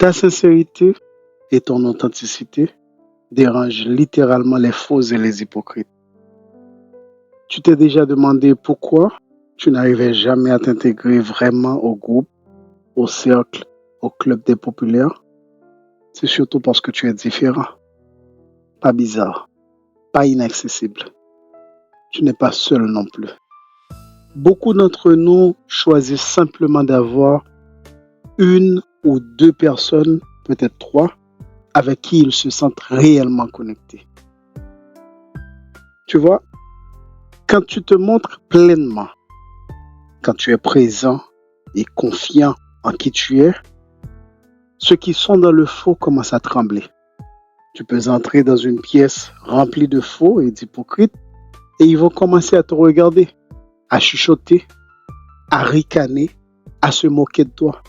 Ta sincérité et ton authenticité dérangent littéralement les faux et les hypocrites. Tu t'es déjà demandé pourquoi tu n'arrivais jamais à t'intégrer vraiment au groupe, au cercle, au club des populaires? C'est surtout parce que tu es différent, pas bizarre, pas inaccessible. Tu n'es pas seul non plus. Beaucoup d'entre nous choisissent simplement d'avoir une ou deux personnes, peut-être trois, avec qui ils se sentent réellement connectés. Tu vois, quand tu te montres pleinement, quand tu es présent et confiant en qui tu es, ceux qui sont dans le faux commencent à trembler. Tu peux entrer dans une pièce remplie de faux et d'hypocrites et ils vont commencer à te regarder, à chuchoter, à ricaner, à se moquer de toi.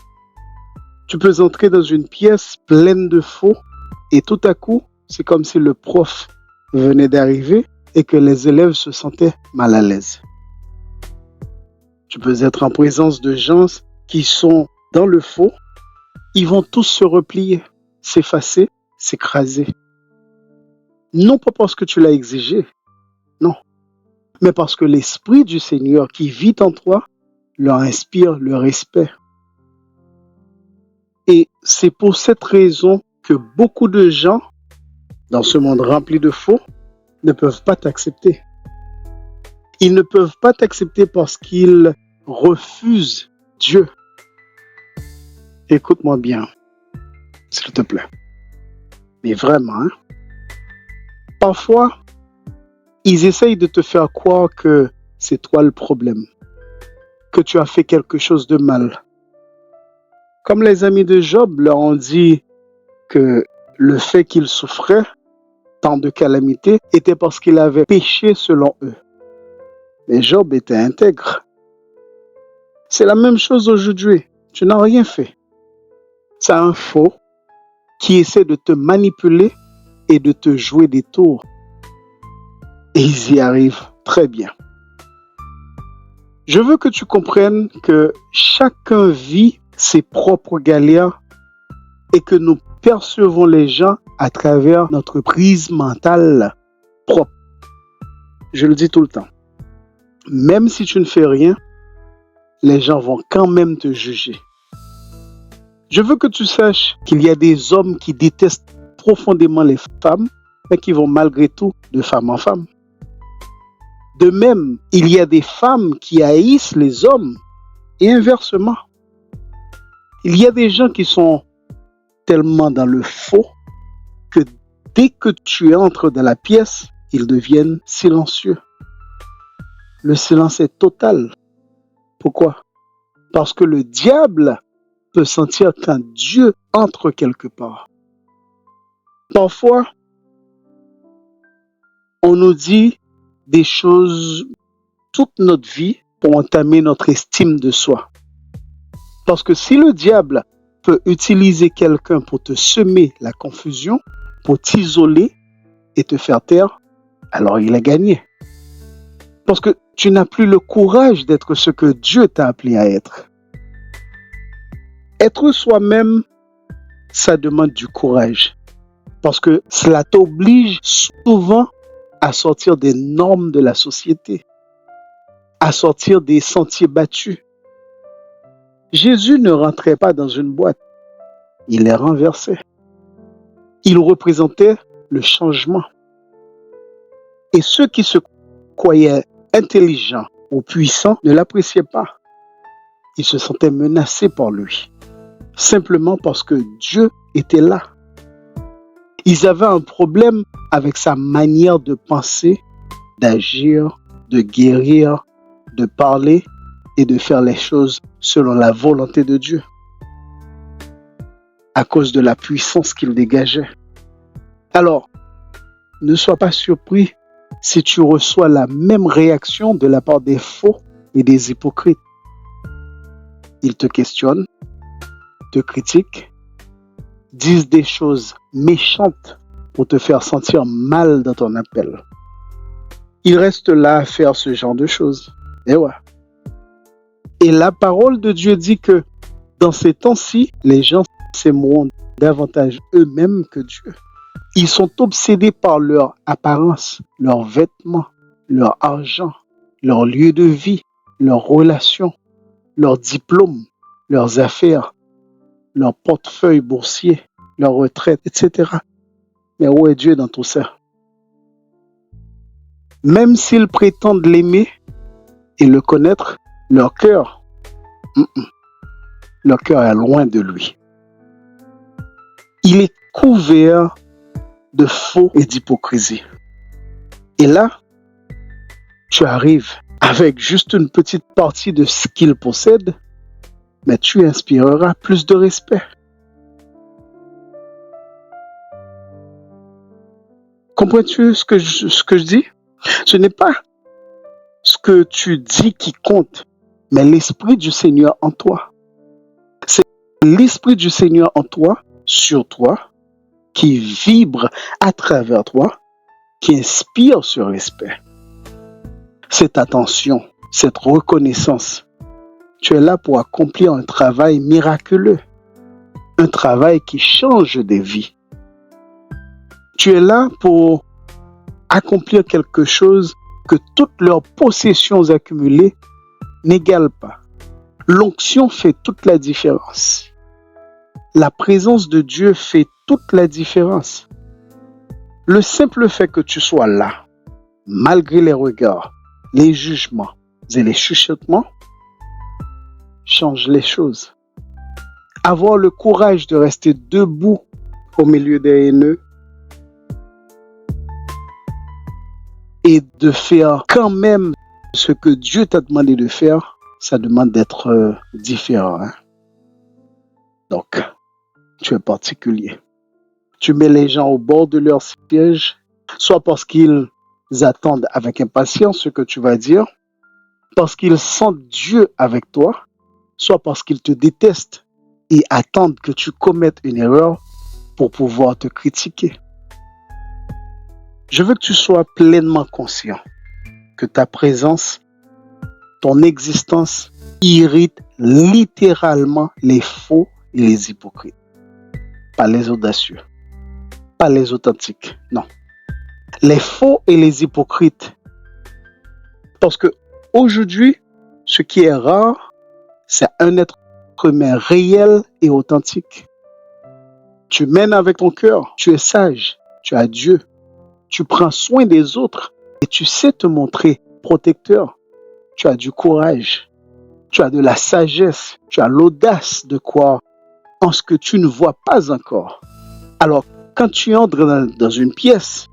Tu peux entrer dans une pièce pleine de faux et tout à coup, c'est comme si le prof venait d'arriver et que les élèves se sentaient mal à l'aise. Tu peux être en présence de gens qui sont dans le faux. Ils vont tous se replier, s'effacer, s'écraser. Non pas parce que tu l'as exigé, non, mais parce que l'Esprit du Seigneur qui vit en toi leur inspire le respect. Et c'est pour cette raison que beaucoup de gens, dans ce monde rempli de faux, ne peuvent pas t'accepter. Ils ne peuvent pas t'accepter parce qu'ils refusent Dieu. Écoute-moi bien, s'il te plaît. Mais vraiment, hein? Parfois, ils essayent de te faire croire que c'est toi le problème, que tu as fait quelque chose de mal. Comme les amis de Job leur ont dit que le fait qu'il souffrait tant de calamités était parce qu'il avait péché selon eux. Mais Job était intègre. C'est la même chose aujourd'hui. Tu n'as rien fait. C'est un faux qui essaie de te manipuler et de te jouer des tours. Et ils y arrivent très bien. Je veux que tu comprennes que chacun vit ses propres galères et que nous percevons les gens à travers notre prise mentale propre. Je le dis tout le temps. Même si tu ne fais rien, les gens vont quand même te juger. Je veux que tu saches qu'il y a des hommes qui détestent profondément les femmes, mais qui vont malgré tout de femme en femme. De même, il y a des femmes qui haïssent les hommes et inversement. Il y a des gens qui sont tellement dans le faux que dès que tu entres dans la pièce, ils deviennent silencieux. Le silence est total. Pourquoi? Parce que le diable peut sentir quand Dieu entre quelque part. Parfois, on nous dit des choses toute notre vie pour entamer notre estime de soi. Parce que si le diable peut utiliser quelqu'un pour te semer la confusion, pour t'isoler et te faire taire, alors il a gagné. Parce que tu n'as plus le courage d'être ce que Dieu t'a appelé à être. Être soi-même, ça demande du courage. Parce que cela t'oblige souvent à sortir des normes de la société, à sortir des sentiers battus. Jésus ne rentrait pas dans une boîte, il les renversait. Il représentait le changement. Et ceux qui se croyaient intelligents ou puissants ne l'appréciaient pas. Ils se sentaient menacés par lui, simplement parce que Dieu était là. Ils avaient un problème avec sa manière de penser, d'agir, de guérir, de parler et de faire les choses selon la volonté de Dieu, à cause de la puissance qu'il dégageait. Alors, ne sois pas surpris si tu reçois la même réaction de la part des faux et des hypocrites. Ils te questionnent, te critiquent, disent des choses méchantes pour te faire sentir mal dans ton appel. Ils restent là à faire ce genre de choses. Et ouais. Et la parole de Dieu dit que dans ces temps-ci, les gens s'aimeront davantage eux-mêmes que Dieu. Ils sont obsédés par leur apparence, leurs vêtements, leur argent, leur lieu de vie, leurs relations, leurs diplômes, leurs affaires, leur portefeuille boursier, leur retraite, etc. Mais où est Dieu dans tout ça? Même s'ils prétendent l'aimer et le connaître, leur cœur est loin de lui. Il est couvert de faux et d'hypocrisie. Et là, tu arrives avec juste une petite partie de ce qu'il possède, mais tu inspireras plus de respect. Comprends-tu ce que je dis? Ce n'est pas ce que tu dis qui compte, mais l'Esprit du Seigneur en toi. C'est l'Esprit du Seigneur en toi, sur toi, qui vibre à travers toi, qui inspire ce respect. Cette attention, cette reconnaissance. Tu es là pour accomplir un travail miraculeux, un travail qui change des vies. Tu es là pour accomplir quelque chose que toutes leurs possessions accumulées n'égalent pas. L'onction fait toute la différence. La présence de Dieu fait toute la différence. Le simple fait que tu sois là, malgré les regards, les jugements et les chuchotements, change les choses. Avoir le courage de rester debout au milieu des haineux et de faire quand même ce que Dieu t'a demandé de faire, ça demande d'être différent. Donc, tu es particulier. Tu mets les gens au bord de leur siège, soit parce qu'ils attendent avec impatience ce que tu vas dire, parce qu'ils sentent Dieu avec toi, soit parce qu'ils te détestent et attendent que tu commettes une erreur pour pouvoir te critiquer. Je veux que tu sois pleinement conscient que ta présence, ton existence irrite littéralement les faux et les hypocrites. Pas les audacieux, pas les authentiques, non. Les faux et les hypocrites. Parce que aujourd'hui, ce qui est rare, c'est un être humain réel et authentique. Tu mènes avec ton cœur, tu es sage, tu as Dieu, tu prends soin des autres et tu sais te montrer protecteur. Tu as du courage, tu as de la sagesse, tu as l'audace de croire en ce que tu ne vois pas encore. Alors, quand tu entres dans une pièce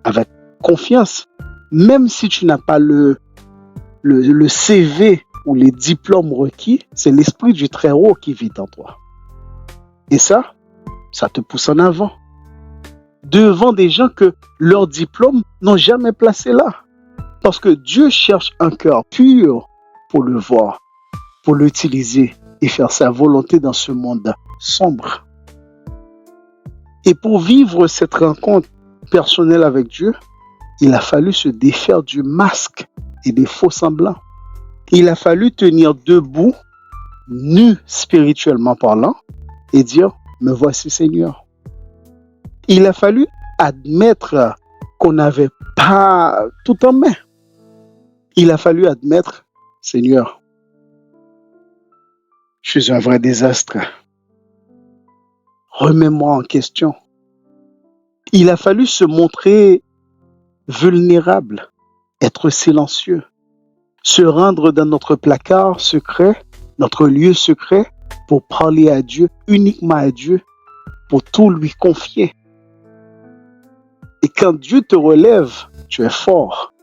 avec confiance, même si tu n'as pas le CV ou les diplômes requis, c'est l'Esprit du Très-Haut qui vit en toi. Et ça te pousse en avant. Devant des gens que leurs diplômes n'ont jamais placé là. Parce que Dieu cherche un cœur pur pour le voir, pour l'utiliser et faire sa volonté dans ce monde sombre. Et pour vivre cette rencontre personnelle avec Dieu, il a fallu se défaire du masque et des faux semblants. Il a fallu tenir debout, nu spirituellement parlant, et dire « Me voici Seigneur ». Il a fallu admettre qu'on n'avait pas tout en main. Il a fallu admettre « Seigneur, je suis un vrai désastre. Remets-moi en question ». Il a fallu se montrer vulnérable, être silencieux, se rendre dans notre placard secret, notre lieu secret, pour parler à Dieu, uniquement à Dieu, pour tout lui confier. Et quand Dieu te relève, tu es fort,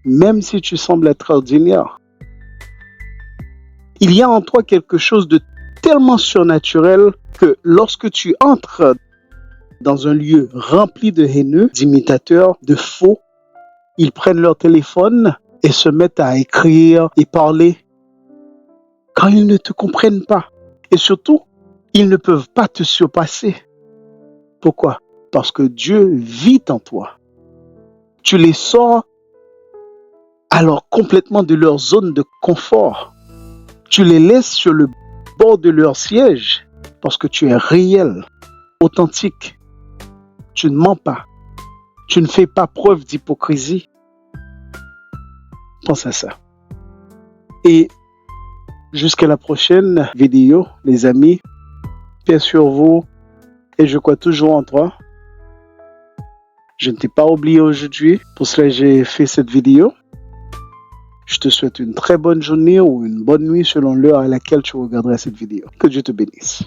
même si tu sembles être ordinaire. Il y a en toi quelque chose de tellement surnaturel que lorsque tu entres dans un lieu rempli de haineux, d'imitateurs, de faux, ils prennent leur téléphone et se mettent à écrire et parler quand ils ne te comprennent pas. Et surtout, ils ne peuvent pas te surpasser. Pourquoi? Parce que Dieu vit en toi. Tu les sors alors complètement de leur zone de confort. Tu les laisses sur le bord de leur siège parce que tu es réel, authentique. Tu ne mens pas. Tu ne fais pas preuve d'hypocrisie. Pense à ça. Et jusqu'à la prochaine vidéo, les amis. Paix sur vous et je crois toujours en toi. Je ne t'ai pas oublié aujourd'hui, pour cela j'ai fait cette vidéo. Je te souhaite une très bonne journée ou une bonne nuit selon l'heure à laquelle tu regarderas cette vidéo. Que Dieu te bénisse.